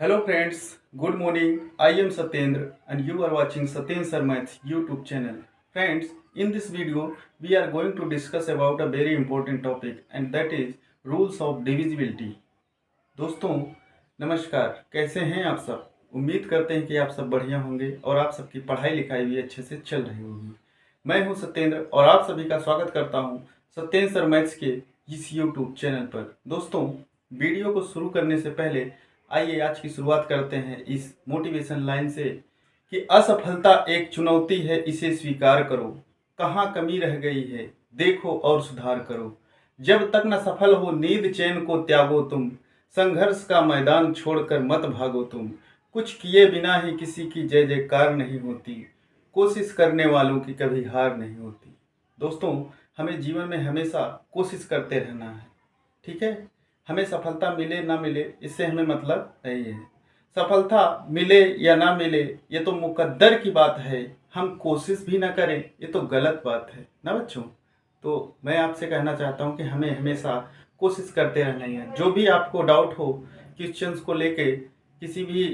Hello friends, good morning. I am Satyendra and you are watching Satyendra Sir Maths YouTube channel. Friends, in this video we are going to discuss about a very important topic and that is rules of divisibility. दोस्तों नमस्कार, कैसे हैं आप सब। उम्मीद करते हैं कि आप सब बढ़िया होंगे और आप सबकी पढ़ाई लिखाई भी अच्छे से चल रही होगी। मैं हूं सत्येंद्र और आप सभी का स्वागत करता हूं सत्येंद्र सर मैथ्स के इस यूट्यूब चैनल पर। दोस्तों वीडियो को शुरू करने से पहले आइए आज की शुरुआत करते हैं इस मोटिवेशन लाइन से कि असफलता एक चुनौती है, इसे स्वीकार करो। कहाँ कमी रह गई है देखो और सुधार करो। जब तक न सफल हो नींद चैन को त्यागो तुम, संघर्ष का मैदान छोड़कर मत भागो तुम। कुछ किए बिना ही किसी की जय जयकार नहीं होती, कोशिश करने वालों की कभी हार नहीं होती। दोस्तों हमें जीवन में हमेशा कोशिश करते रहना है, ठीक है। हमें सफलता मिले ना मिले इससे हमें मतलब नहीं है। सफलता मिले या ना मिले ये तो मुकद्दर की बात है, हम कोशिश भी ना करें ये तो गलत बात है ना बच्चों। तो मैं आपसे कहना चाहता हूँ कि हमें हमेशा कोशिश करते रहना ही है। जो भी आपको डाउट हो क्वेश्चंस को लेके, किसी भी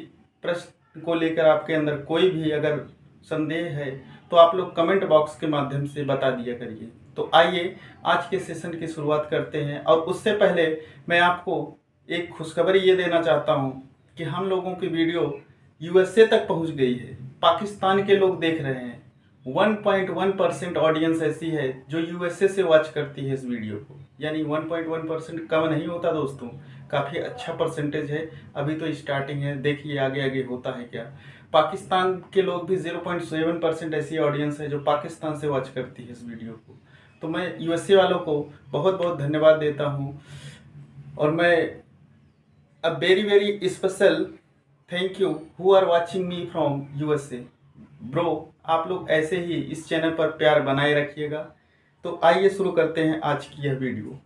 प्रश्न को लेकर आपके अंदर कोई भी अगर संदेह है तो आप लोग कमेंट बॉक्स के माध्यम से बता दिया करिए। तो आइए आज के सेशन की शुरुआत करते हैं और उससे पहले मैं आपको एक खुशखबरी ये देना चाहता हूँ कि हम लोगों की वीडियो यूएसए तक पहुँच गई है। पाकिस्तान के लोग देख रहे हैं। 1.1% ऑडियंस ऐसी है जो यूएसए से वॉच करती है इस वीडियो को, यानी 1.1% कम नहीं होता दोस्तों, काफ़ी अच्छा परसेंटेज है। अभी तो स्टार्टिंग है, देखिए आगे आगे होता है क्या। पाकिस्तान के लोग भी 0.7% ऐसी ऑडियंस है जो पाकिस्तान से वॉच करती है इस वीडियो को। तो मैं यूएसए वालों को बहुत बहुत धन्यवाद देता हूँ और मैं a very very special thank you who are watching me from USA. Bro आप लोग ऐसे ही इस चैनल पर प्यार बनाए रखिएगा। तो आइए शुरू करते हैं आज की यह वीडियो।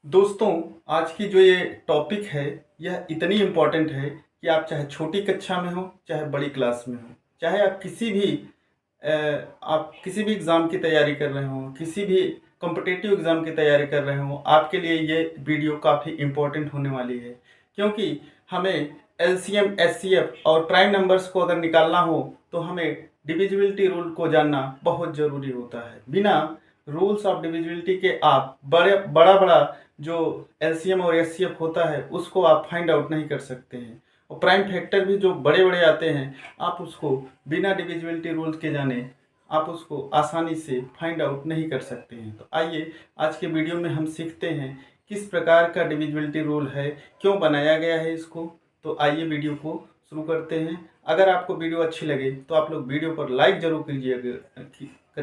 दोस्तों आज की जो ये टॉपिक है यह इतनी इम्पोर्टेंट है कि आप चाहे छोटी कक्षा में हो चाहे बड़ी क्लास में हो, चाहे आप किसी भी एग्ज़ाम की तैयारी कर रहे हो, किसी भी कॉम्पिटिटिव एग्ज़ाम की तैयारी कर रहे हो, आपके लिए ये वीडियो काफ़ी इम्पोर्टेंट होने वाली है। क्योंकि हमें एलसीएम एचसीएफ और प्राइम नंबर्स को अगर निकालना हो तो हमें डिविजिबिलिटी रूल को जानना बहुत ज़रूरी होता है। बिना रूल्स ऑफ डिविजिबिलिटी के आप बड़ा जो एलसीएम और एचसीएफ होता है उसको आप फाइंड आउट नहीं कर सकते हैं। और प्राइम फैक्टर भी जो बड़े बड़े आते हैं आप उसको बिना डिविजिबिलिटी रूल के जाने आप उसको आसानी से फाइंड आउट नहीं कर सकते हैं। तो आइए आज के वीडियो में हम सीखते हैं किस प्रकार का डिविजिबिलिटी रूल है, क्यों बनाया गया है इसको। तो आइए वीडियो को शुरू करते हैं। अगर आपको वीडियो अच्छी लगे तो आप लोग वीडियो पर लाइक जरूर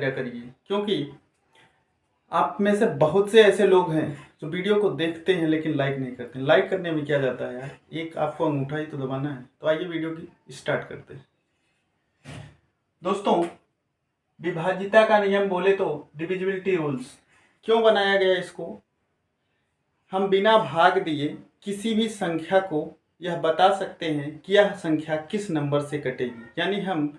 करिए क्योंकि आप में से बहुत से ऐसे लोग हैं जो वीडियो को देखते हैं लेकिन लाइक नहीं करते। लाइक करने में क्या जाता है यार, एक आपको अंगूठा ही तो दबाना है। तो आइए वीडियो की स्टार्ट करते हैं। दोस्तों विभाज्यता का नियम बोले तो डिविजिबिलिटी रूल्स क्यों बनाया गया इसको, हम बिना भाग दिए किसी भी संख्या को यह बता सकते हैं कि यह संख्या किस नंबर से कटेगी। यानी हम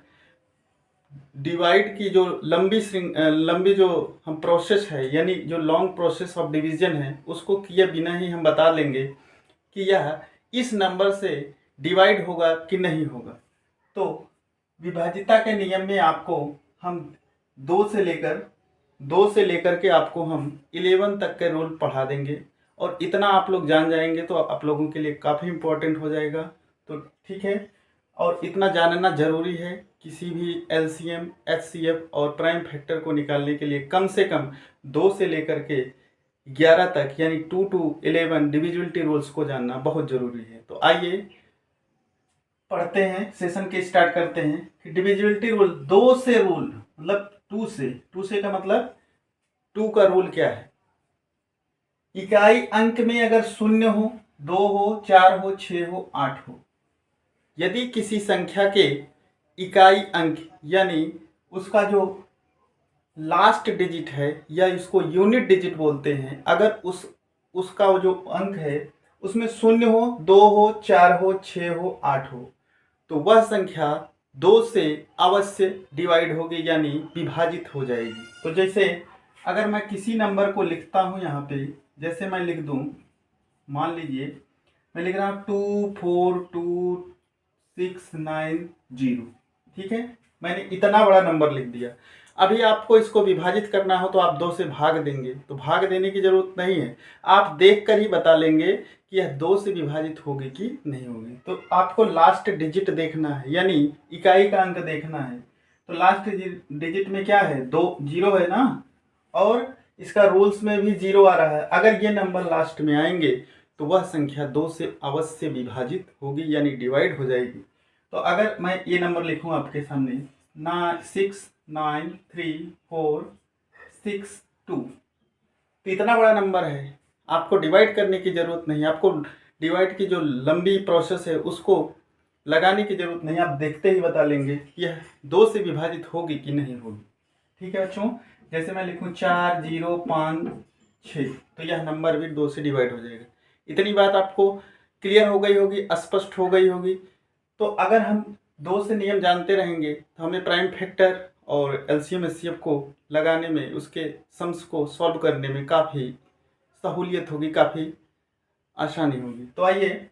डिवाइड की जो लंबी जो हम प्रोसेस है, यानी जो लॉन्ग प्रोसेस ऑफ डिवीजन है, उसको किए बिना ही हम बता लेंगे कि यह इस नंबर से डिवाइड होगा कि नहीं होगा। तो विभाज्यता के नियम में आपको हम दो से लेकर के आपको हम 11 तक के रूल पढ़ा देंगे और इतना आप लोग जान जाएंगे तो आप लोगों के लिए काफ़ी इम्पोर्टेंट हो जाएगा। तो ठीक है, और इतना जानना ज़रूरी है किसी भी एलसीएम एचसीएफ और प्राइम फैक्टर को निकालने के लिए कम से कम 2 से लेकर के 11 तक यानी 2 to 11 डिविजिबिलिटी रूल्स को जानना बहुत ज़रूरी है। तो आइए पढ़ते हैं, सेशन के स्टार्ट करते हैं कि डिविजिबिलिटी रूल 2 से रूल मतलब 2 से का मतलब 2 का रूल क्या है। इकाई अंक में अगर 0 हो, 2 हो, 4 हो, 6 हो, 8 हो, यदि किसी संख्या के इकाई अंक यानी उसका जो लास्ट डिजिट है या इसको यूनिट डिजिट बोलते हैं, अगर उसका जो अंक है उसमें 0 हो, 2 हो, 4 हो, 6 हो, 8 हो, तो वह संख्या 2 से अवश्य डिवाइड होगी यानी विभाजित हो जाएगी। तो जैसे अगर मैं किसी नंबर को लिखता हूँ यहाँ पे, जैसे मैं लिख दूँ, मान लीजिए मैं लिख रहा हूँ 242,690। ठीक है, मैंने इतना बड़ा नंबर लिख दिया। अभी आपको इसको विभाजित करना हो तो आप 2 से भाग देंगे, तो भाग देने की जरूरत नहीं है, आप देख कर ही बता लेंगे कि यह 2 से विभाजित होगी कि नहीं होगी। तो आपको लास्ट डिजिट देखना है, यानी इकाई का अंक देखना है। तो लास्ट डिजिट में क्या है, 2 जीरो है ना, और इसका रूल्स में भी जीरो आ रहा है। अगर ये नंबर लास्ट में आएंगे तो वह संख्या 2 से अवश्य विभाजित होगी, यानी डिवाइड हो जाएगी। तो अगर मैं ये नंबर लिखूं आपके सामने 69346 2, तो इतना बड़ा नंबर है, आपको डिवाइड करने की ज़रूरत नहीं, आपको डिवाइड की जो लंबी प्रोसेस है उसको लगाने की ज़रूरत नहीं, आप देखते ही बता लेंगे कि यह 2 से विभाजित होगी कि नहीं होगी। ठीक है बच्चों, जैसे मैं लिखूं 4056, तो यह नंबर भी 2 से डिवाइड हो जाएगा। इतनी बात आपको क्लियर हो गई होगी, स्पष्ट हो गई होगी। तो अगर हम 2 से नियम जानते रहेंगे तो हमें प्राइम फैक्टर और एलसीएम एचसीएफ को लगाने में, उसके सम्स को सॉल्व करने में काफ़ी सहूलियत होगी, काफ़ी आसानी होगी। तो आइए,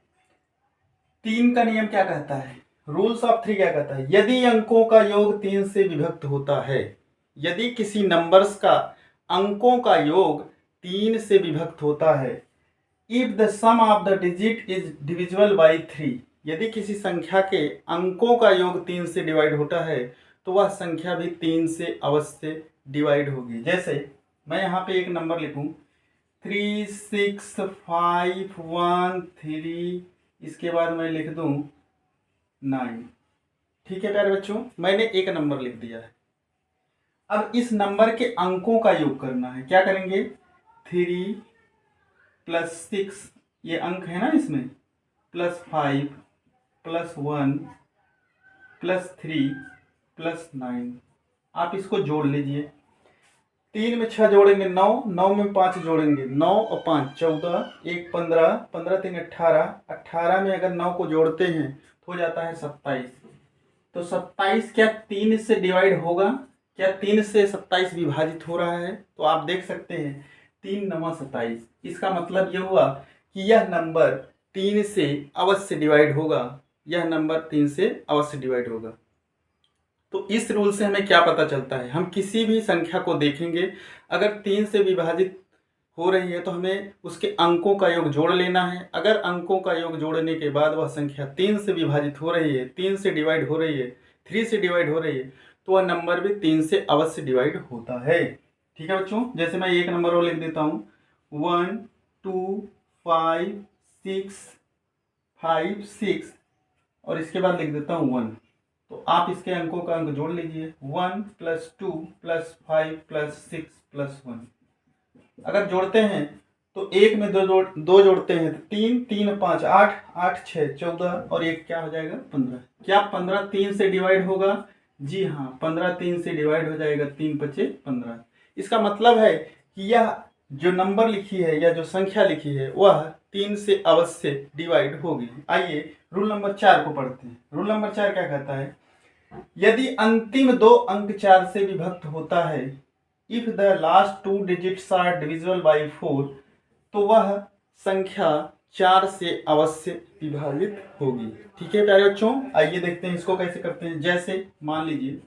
3 का नियम क्या कहता है, रूल्स ऑफ 3 क्या कहता है, यदि अंकों का योग 3 से विभक्त होता है, यदि किसी नंबर्स का अंकों का योग 3 से विभक्त होता है, if the sum of the digit is divisible by 3, यदि किसी संख्या के अंकों का योग 3 से डिवाइड होता है तो वह संख्या भी 3 से अवश्य डिवाइड होगी। जैसे मैं यहाँ पे एक नंबर लिखूँ 36513, इसके बाद मैं लिख दूँ 9। ठीक है प्यारे बच्चों, मैंने एक नंबर लिख दिया है। अब इस नंबर के अंकों का योग करना है, क्या करेंगे, 3 + 6, ये अंक है ना इसमें, +5 +1 +3 +9, आप इसको जोड़ लीजिए। 3 में 6 जोड़ेंगे 9, 9 में 5 जोड़ेंगे 9 और 5 14, 1 15, 15 3 18, 18 में अगर 9 को जोड़ते हैं तो हो जाता है 27। तो 27 क्या 3 से डिवाइड होगा, क्या 3 से 27 विभाजित हो रहा है? तो आप देख सकते हैं 3 9 27, इसका मतलब ये हुआ कि यह नंबर 3 से अवश्य डिवाइड होगा, यह नंबर 3 से अवश्य डिवाइड होगा। तो इस रूल से हमें क्या पता चलता है, हम किसी भी संख्या को देखेंगे, अगर 3 से विभाजित हो रही है तो हमें उसके अंकों का योग जोड़ लेना है। अगर अंकों का योग जोड़ने के बाद वह संख्या 3 से विभाजित हो रही है, 3 से डिवाइड हो रही है, 3 से डिवाइड हो रही है, तो वह नंबर भी 3 से अवश्य डिवाइड होता है। ठीक है बच्चों, जैसे मैं एक नंबर और लिख देता हूँ 1 2 5 6 5 6, और इसके बाद लिख देता हूँ 1। तो आप इसके अंकों का अंक जोड़ लीजिए, 1 + 2 + 5 + 6 + 1। अगर जोड़ते हैं तो एक में दो जोड़ते हैं तो 3 3 5 8 8 6 14, और एक क्या हो जाएगा 15। क्या 15 3 से डिवाइड होगा? जी हाँ, 15 3 से डिवाइड हो जाएगा, 3 × 5 = 15। इसका मतलब है कि यह जो नंबर लिखी है या जो संख्या लिखी है वह 3 से अवश्य डिवाइड होगी। आइए रूल नंबर 4 को पढ़ते हैं। रूल नंबर 4 क्या कहता है, यदि अंतिम 2 अंक 4 से विभक्त होता है, if the last 2 digits are divisible by 4, तो वह संख्या 4 से अवश्य विभाजित होगी। ठीक है प्यारे बच्चों, आइए देखते हैं इसको कैसे करते हैं। जैसे मान लीजिए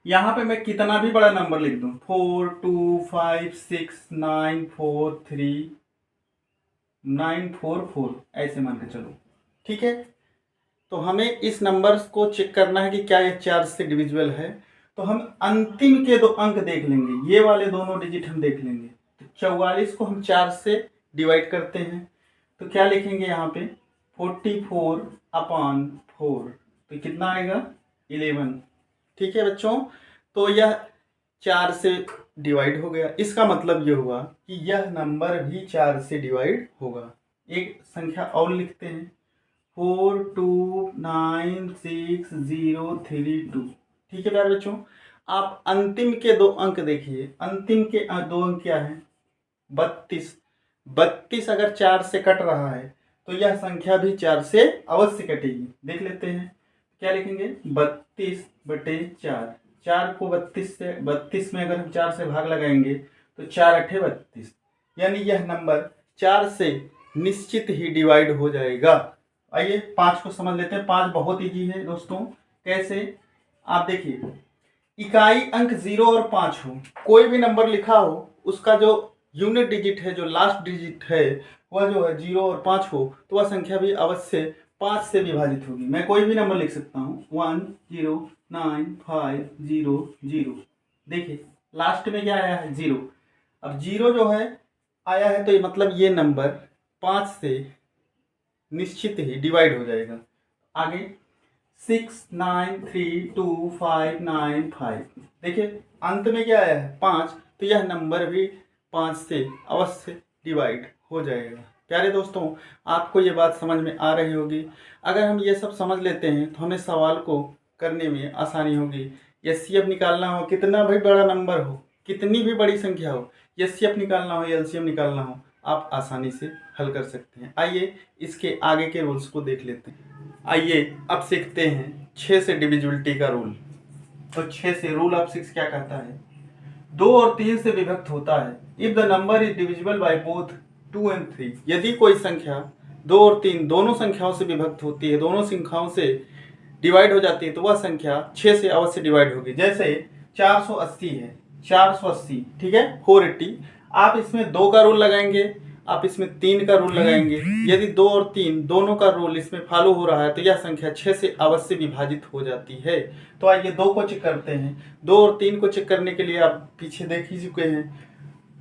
यहाँ पे मैं कितना भी बड़ा नंबर लिख दूं, 4 2 5 6 9 4 3 9 4 4, ऐसे मान के चलो। ठीक है, तो हमें इस नंबर्स को चेक करना है कि क्या ये 4 से डिविजिबल है। तो हम अंतिम के 2 अंक देख लेंगे, ये वाले दोनों डिजिट हम देख लेंगे। तो 44 को हम 4 से डिवाइड करते हैं, तो क्या लिखेंगे यहाँ पे 44/4, तो कितना आएगा 11। ठीक है बच्चों, तो यह 4 से डिवाइड हो गया। इसका मतलब ये हुआ कि यह नंबर भी 4 से डिवाइड होगा। एक संख्या और लिखते हैं 4296032। ठीक है प्यारे बच्चों, आप अंतिम के 2 अंक देखिए। अंतिम के 2 अंक क्या है, 32। 32 अगर 4 से कट रहा है तो यह संख्या भी 4 से अवश्य कटेगी। देख लेते हैं, क्या लिखेंगे 32/4। 4 को 32 में अगर हम 4 से भाग लगाएंगे तो 4 8 32, यानी यह नंबर 4 से निश्चित ही डिवाइड हो जाएगा। आइए 5 को समझ लेते हैं। 5 बहुत ईजी है दोस्तों। कैसे? आप देखिए, इकाई अंक 0 और 5 हो, कोई भी नंबर लिखा हो, उसका जो यूनिट डिजिट है, जो लास्ट डिजिट है, वह जो है 0 और 5 हो, तो वह संख्या भी अवश्य 5 से विभाजित होगी। मैं कोई भी नंबर लिख सकता हूँ, 1 0 9 5 0 0। देखिए लास्ट में क्या आया है? 0। अब 0 जो है आया है, तो ये मतलब ये नंबर 5 से निश्चित ही डिवाइड हो जाएगा। आगे 6 9 3 2 5 9 5। देखिए अंत में क्या आया है? 5, तो यह नंबर भी 5 से अवश्य डिवाइड हो जाएगा। प्यारे दोस्तों, आपको ये बात समझ में आ रही होगी। अगर हम ये सब समझ लेते हैं तो हमें सवाल को करने में आसानी होगी। एचसीएफ निकालना हो, कितना भी बड़ा नंबर हो, कितनी भी बड़ी संख्या हो, एचसीएफ निकालना हो, एलसीएम निकालना हो, आप आसानी से हल कर सकते हैं। आइए इसके आगे के रूल्स को देख लेते हैं। आइए अब सीखते हैं 6 से डिविजिबिलिटी का रूल। तो 6 से रूल ऑफ 6 क्या कहता है? 2 और 3 से विभक्त होता है। If the number is divisible by both 2 and 3। यदि कोई संख्या 2 और 3 दोनों संख्याओं से विभक्त होती है, दोनों संख्याओं से डिवाइड हो जाती है, तो वह संख्या 6 से अवश्य डिवाइड होगी। जैसे 480 है, 480, ठीक है, 480। आप इसमें 2 का रूल लगाएंगे, आप इसमें 3 का रूल लगाएंगे। यदि 2 और 3 दोनों का रूल इसमें फॉलो हो रहा है, तो यह संख्या 6 से अवश्य विभाजित हो जाती है। तो आइए 2 को चेक करते हैं। 2 और 3 को चेक करने के लिए आप पीछे देख ही चुके हैं।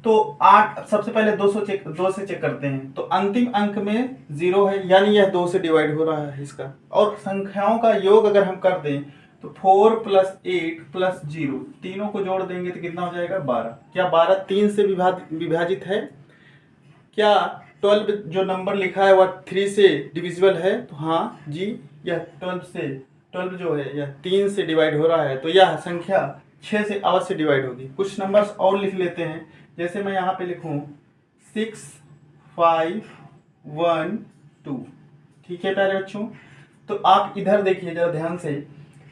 तो 8, सबसे पहले 2 से चेक करते हैं। तो अंतिम अंक में 0 है, यानी यह 2 से डिवाइड हो रहा है इसका। और संख्याओं का योग अगर हम कर दें तो 4 + 8 + 0, तीनों को जोड़ देंगे तो कितना हो जाएगा? 12। क्या 12 3 से विभाजित है? क्या 12 जो नंबर लिखा है वह 3 से डिविजिबल है? तो हाँ जी, यह 12 जो है यह 3 से डिवाइड हो रहा है, तो यह संख्या 6 से अवश्य डिवाइड होगी। कुछ नंबर्स और लिख लेते हैं। जैसे मैं यहाँ पे लिखूँ 6 5 1 2। ठीक है प्यारे बच्चों, तो आप इधर देखिए जरा ध्यान से।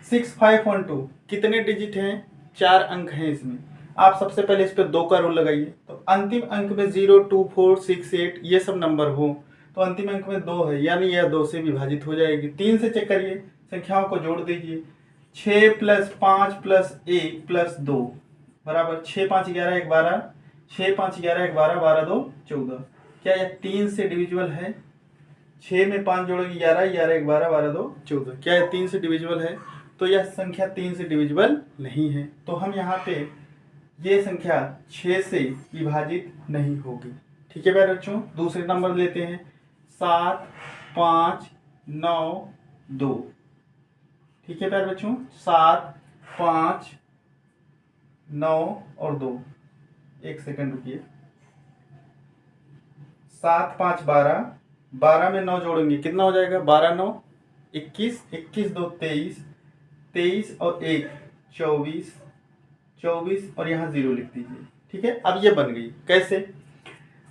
6 5 1 2 कितने डिजिट हैं? 4 अंक हैं इसमें। आप सबसे पहले इस पर 2 का रूल लगाइए। तो अंतिम अंक में 0 2 4 6 8 ये सब नंबर हो, तो अंतिम अंक में 2 है, यानी यह 2 से विभाजित हो जाएगी। 3 से चेक करिए, संख्याओं को जोड़ दीजिए। 6 + 5 + 1 + 2 बराबर 6 5 11 1 12। 6 5 11 1 12, 12 2 14। क्या यह 3 से डिविजिबल है? 6 में 5 जोड़ेंगे 11, 11 1 12, 12 2 14। क्या यह 3 से डिविजिबल है? तो यह संख्या 3 से डिविजिबल नहीं है। तो हम यहाँ पे ये संख्या 6 से विभाजित नहीं होगी। ठीक है प्यारे बच्चों, दूसरे नंबर लेते हैं। 7 5 9 2। ठीक है प्यारे बच्चों, 7 5 9 और 2। एक सेकंड रुकिए। 7 5 12, 12 में 9 जोड़ेंगे कितना हो जाएगा? 12 9 21, 21 2 23, 23 और 1 24, 24 और यहाँ 0 लिख दीजिए। ठीक है, अब ये बन गई। कैसे?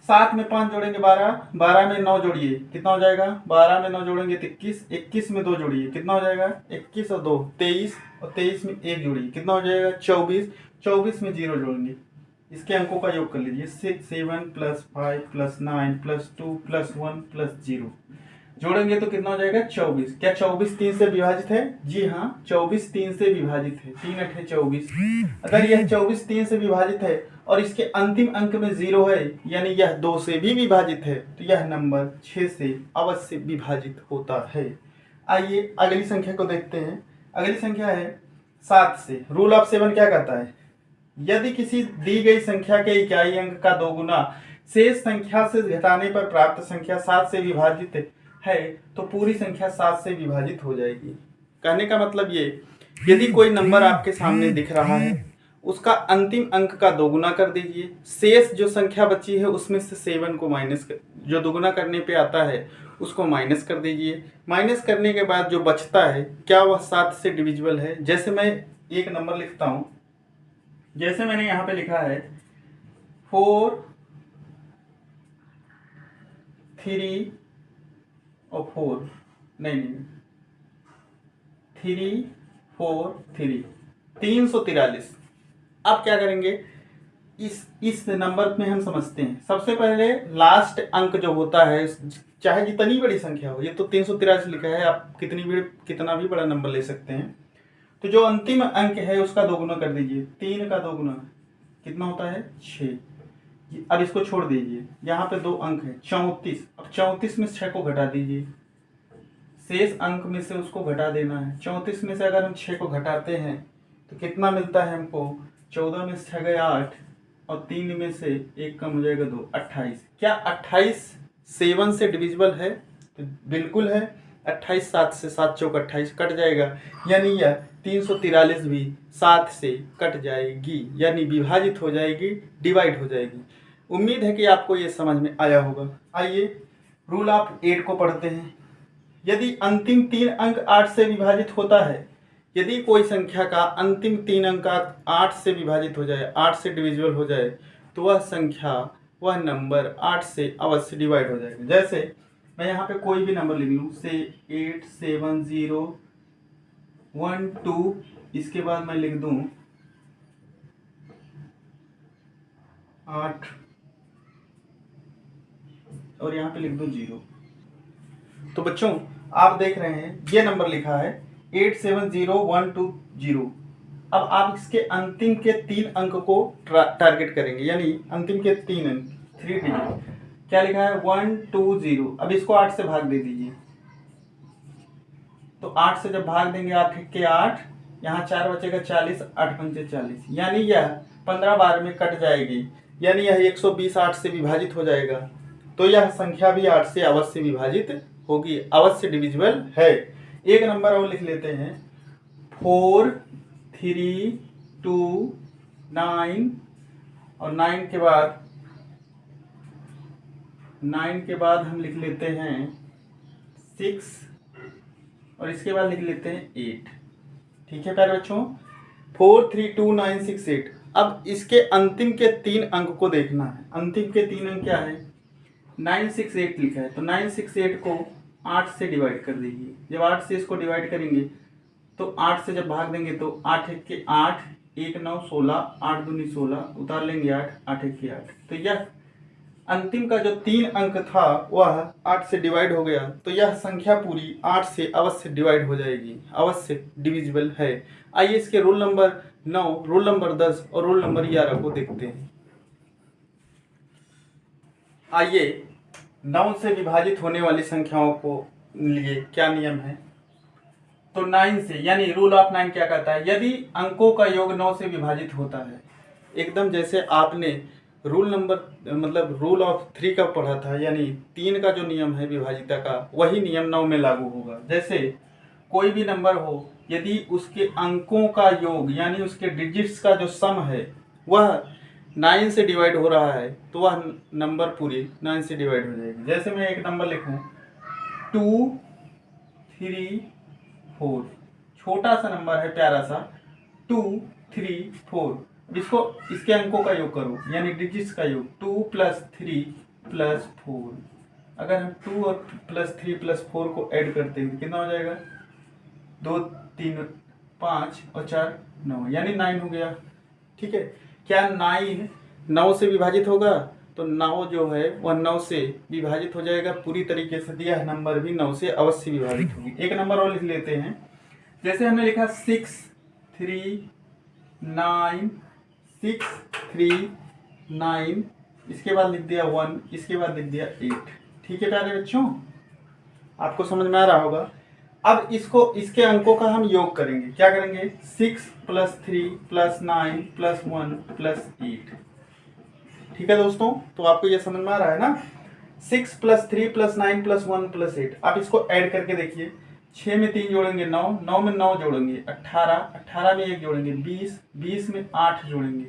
7 में 5 जोड़ेंगे 12, 12 में 9 जोड़िए कितना हो जाएगा? 12 में 9 जोड़ेंगे तो 21, 21 में 2 जोड़िए कितना हो जाएगा? 21 और 2 23, और 23 में 1 जोड़िए कितना हो जाएगा? 24, 24 में 0 जोड़ेंगे। इसके अंकों का योग कर लीजिए। 6 7 + 5 + 9 + 2 + 1 + 0 जोड़ेंगे तो कितना हो जाएगा? 24। क्या 24 3 से विभाजित है? जी हाँ, 24 3 से विभाजित है। 3 8 है 24। अगर यह 24 3 से विभाजित है और इसके अंतिम अंक में 0 है, यानी यह 2 से भी विभाजित है, तो यह नंबर 6 से अवश्य विभाजित होता है। आइए अगली संख्या को देखते हैं। अगली संख्या है 7 से। रूल ऑफ 7 क्या कहता है? यदि किसी दी गई संख्या के इकाई अंक का 2 गुना शेष संख्या से घटाने पर प्राप्त संख्या 7 से विभाजित है, तो पूरी संख्या 7 से विभाजित हो जाएगी। कहने का मतलब ये, यदि कोई नंबर आपके सामने दिख रहा है, उसका अंतिम अंक का 2 गुना कर दीजिए। शेष जो संख्या बची है उसमें से 7 को माइनस कर, जो 2 गुना करने पे आता है उसको माइनस कर दीजिए। माइनस करने के बाद जो बचता है, क्या वह 7 से डिविजिबल है? जैसे मैं एक नंबर लिखता हूँ, जैसे मैंने यहाँ पे लिखा है 4 3 और 4, नहीं 3 4 3, 343। अब क्या करेंगे? इस नंबर में हम समझते हैं। सबसे पहले लास्ट अंक जो होता है, चाहे जितनी बड़ी संख्या हो, ये तो 383 लिखा है, आप कितना भी बड़ा नंबर ले सकते हैं। तो जो अंतिम अंक है उसका दोगुना कर दीजिए। 3 का दोगुना कितना होता है? 6। अब इसको छोड़ दीजिए, यहाँ पे 2 अंक है 34। अब 34 में 6 को घटा दीजिए, शेष अंक में से उसको घटा देना है। 34 में से अगर हम 6 को घटाते हैं तो कितना मिलता है हमको? 14 में से 6 गए 8 और 3 में से 1 कम हो जाएगा 2, 28। क्या 28 7 से डिविजिबल है? तो बिल्कुल है। 28 7 से 7 चौक 28 कट जाएगा, यानी यह 343 भी 7 से कट जाएगी, यानी विभाजित हो जाएगी, डिवाइड हो जाएगी। उम्मीद है कि आपको ये समझ में आया होगा। आइए रूल ऑफ 8 को पढ़ते हैं। यदि अंतिम 3 अंक 8 से विभाजित होता है, यदि कोई संख्या का अंतिम 3 अंक 8 से विभाजित हो जाए, 8 से डिविजिबल हो जाए, तो वह संख्या, वह नंबर 8 से अवश्य डिवाइड हो जाएगा। जैसे मैं यहाँ पे कोई भी नंबर लिख लूँ, से 8 7 0 1 2, इसके बाद मैं लिख दूँ 8 और यहाँ पे लिख दूँ 0। तो बच्चों आप देख रहे हैं ये नंबर लिखा है 870120। अब आप इसके अंतिम के 3 अंक को टारगेट करेंगे, यानी अंतिम के 3 अंक 3 डिजिट। क्या लिखा है? 120। अब इसको 8 से भाग दे दीजिए। तो 8 से जब भाग देंगे 8 के 8, यहाँ 4 बचेगा 40, 8 पंचे 40, यानी यह 15 बार में कट जाएगी, यानी यह 120 8 से विभाजित हो जाएगा। तो यह संख्या भी 8 से अवश्य विभाजित होगी, अवश्य डिविजिबल है। एक नंबर और लिख लेते हैं, 4 3 2 9 और 9 के बाद हम लिख लेते हैं 6 और इसके बाद लिख लेते हैं 8। ठीक है प्यारे बच्चों, 4 3 2 9 6 8। अब इसके अंतिम के 3 अंक को देखना है। अंतिम के 3 अंक क्या है? 968 लिखा है, तो 968 को 8 से डिवाइड कर दीजिए। जब 8 से इसको डिवाइड करेंगे तो 8 से जब भाग देंगे तो 8 1 के 8, 1 9 16, 8 दूनी 16, उतार लेंगे 8, 8 1 के 8। तो यह अंतिम का जो 3 अंक था वह 8 से डिवाइड हो गया, तो यह संख्या पूरी 8 से अवश्य डिवाइड हो जाएगी, अवश्य डिविजिबल है। आइए इसके रूल नंबर 9, रूल नंबर 10 और रूल नंबर 11 को देखते हैं। आइए 9 से विभाजित होने वाली संख्याओं को लिए क्या नियम है? तो 9 से, यानी रूल ऑफ 9 क्या कहता है? यदि अंकों का योग 9 से विभाजित होता है, एकदम जैसे आपने रूल नंबर मतलब रूल ऑफ 3 का पढ़ा था, यानी 3 का जो नियम है विभाजिता का, वही नियम 9 में लागू होगा। जैसे कोई भी नंबर हो, यदि उसके अंकों का योग यानी उसके डिजिट्स का जो सम है वह 9 से डिवाइड हो रहा है, तो वह नंबर पूरी 9 से डिवाइड हो जाएगी। जैसे मैं एक नंबर लिखूं 2 3 4, छोटा सा नंबर है, प्यारा सा 2 3 4। इसको इसके अंकों का योग करो, यानी डिजिट्स का योग 2 + 3 + 4। अगर हम 2 और + 3 + 4 को ऐड करते हैं कितना हो जाएगा? 2 3 5 और 4 9, यानी 9 हो गया। ठीक है, क्या 9 से विभाजित होगा? तो 9 जो है वह 9 से विभाजित हो जाएगा पूरी तरीके से, यह नंबर भी 9 से अवश्य विभाजित होगी। एक नंबर और लिख लेते हैं, जैसे हमने लिखा 6 3 9 6 3 9, इसके बाद लिख दिया 1, इसके बाद लिख दिया 8। ठीक है प्यारे बच्चों, आपको समझ में आ रहा होगा। अब इसके अंकों का हम योग करेंगे। क्या करेंगे? 6 + 3 + 9 + 1 + 8। ठीक है दोस्तों, तो आपको ये समझ में आ रहा है ना? 6 + 3 + 9 + 1 + 8। आप इसको ऐड करके देखिए, 6 में 3 जोड़ेंगे 9, 9 में 9 जोड़ेंगे 18, 18 में 1 जोड़ेंगे 20, 20 में 8 जोड़ेंगे,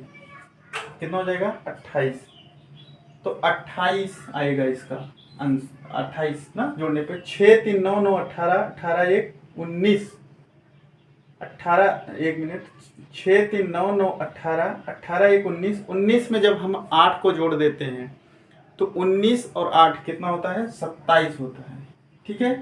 कितना हो जाएगा? 28। तो 28 आएगा इसका आंसर। 28 ना जोड़ने पे 6 3 9 9 18, 18 1 19, 18 1 मिनट 6 3 9 9 18, 18 1 19, 19 में जब हम 8 को जोड़ देते हैं तो 19 और 8 कितना होता है? 27 होता है। ठीक है,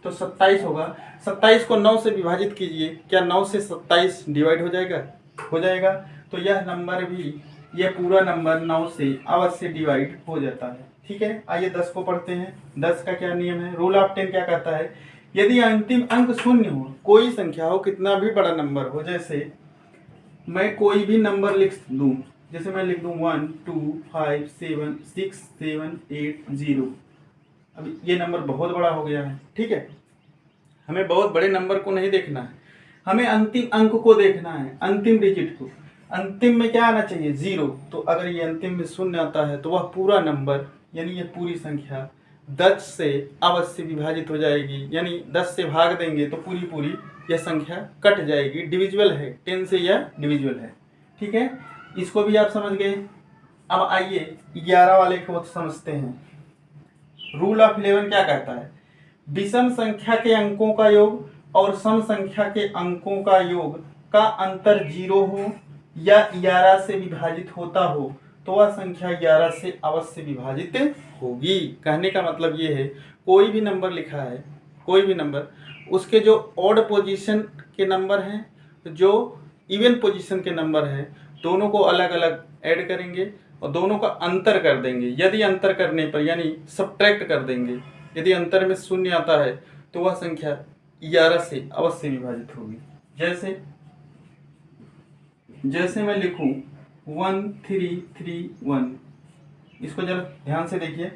तो 27 होगा। 27 को 9 से विभाजित कीजिए, क्या 9 से 27 डिवाइड हो जाएगा? हो जाएगा। तो यह नंबर भी यह पूरा नंबर 9 से अवश्य डिवाइड हो जाता है। ठीक है, आइए 10 को पढ़ते हैं। 10 का क्या नियम है? रूल ऑफ 10 क्या कहता है? यदि अंतिम अंक शून्य हो, कोई संख्या हो, कितना भी बड़ा नंबर हो, जैसे मैं कोई भी नंबर लिख दूं, जैसे मैं लिख दूं 1 2 5 7 6 7 8 0। अब ये नंबर बहुत बड़ा हो गया है। ठीक है, हमें बहुत बड़े नंबर को नहीं देखना है, हमें अंतिम अंक को देखना है, अंतिम डिजिट को। अंतिम में क्या आना चाहिए? 0। तो अगर ये अंतिम में शून्य आता है तो वह पूरा नंबर यानी ये पूरी संख्या 10 से अवश्य विभाजित हो जाएगी, यानी 10 से भाग देंगे तो पूरी पूरी यह संख्या कट जाएगी। डिविजिबल है, 10 से यह डिविजिबल है। ठीक है, इसको भी आप समझ गए। अब आइए 11 वाले को समझते हैं। रूल ऑफ 11 क्या कहता है? विषम संख्या के अंकों का योग और सम संख्या के अंकों का योग का अंतर 0 हो या 11 से विभाजित होता हो तो वह संख्या 11 से अवश्य विभाजित होगी। कहने का मतलब ये है, कोई भी नंबर लिखा है, कोई भी नंबर, उसके जो ऑड पोजीशन के नंबर हैं, जो इवन पोजीशन के नंबर हैं, दोनों को अलग अलग ऐड करेंगे और दोनों का अंतर कर देंगे। यदि अंतर करने पर यानी सब्ट्रैक्ट कर देंगे, यदि अंतर में शून्य आता है तो वह संख्या 11 से अवश्य विभाजित होगी। जैसे मैं लिखूं 1331, इसको जरा ध्यान से देखिए।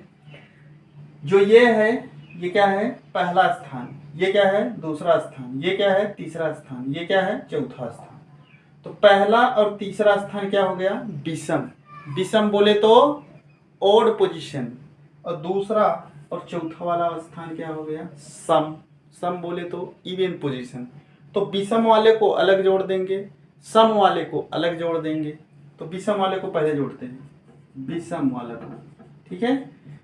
जो ये है, ये क्या है? पहला स्थान। ये क्या है? दूसरा स्थान। ये क्या है? तीसरा स्थान। ये क्या है? चौथा स्थान। तो पहला और तीसरा स्थान क्या हो गया? विषम। विषम बोले तो ओड पोजीशन, और दूसरा और चौथा वाला स्थान क्या हो गया? सम। सम बोले तो इवन पोजीशन। तो विषम वाले को अलग जोड़ देंगे, सम वाले को अलग जोड़ देंगे। तो विषम वाले को पहले जोड़ते हैं, विषम वाला को। ठीक है,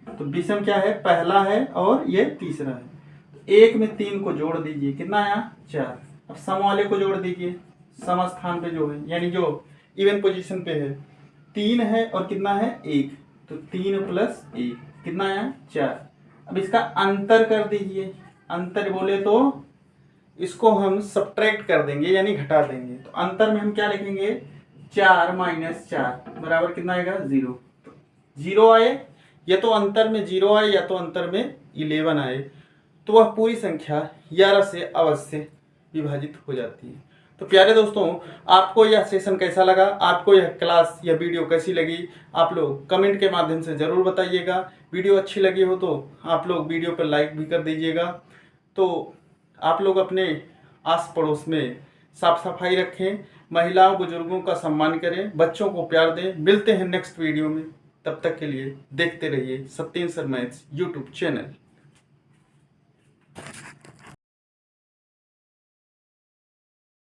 तो विषम क्या है? पहला है और ये तीसरा है। तो 1 में 3 को जोड़ दीजिए, कितना आया? 4। अब सम वाले को जोड़ दीजिए, सम स्थान पे जो है यानी जो इवन पोजीशन पे है, 3 है और कितना है? 1। तो 3 प्लस 1 कितना आया? 4। अब इसका अंतर कर दीजिए। अंतर बोले तो इसको हम सब्ट्रैक्ट कर देंगे यानी घटा देंगे। तो अंतर में हम क्या लिखेंगे? 4 - 4 बराबर कितना आएगा? 0। तो 0 आए, या तो अंतर में 0 आए या तो अंतर में 11 आए, तो वह पूरी संख्या 11 से अवश्य विभाजित हो जाती है। तो प्यारे दोस्तों, आपको यह सेशन कैसा लगा? आपको यह क्लास या वीडियो कैसी लगी? आप लोग कमेंट के माध्यम से ज़रूर बताइएगा। वीडियो अच्छी लगी हो तो आप लोग वीडियो पर लाइक भी कर दीजिएगा। तो आप लोग अपने आस पड़ोस में साफ सफाई रखें, महिलाओं बुजुर्गों का सम्मान करें, बच्चों को प्यार दें। मिलते हैं नेक्स्ट वीडियो में, तब तक के लिए देखते रहिए Satyendra sir maths YouTube channel.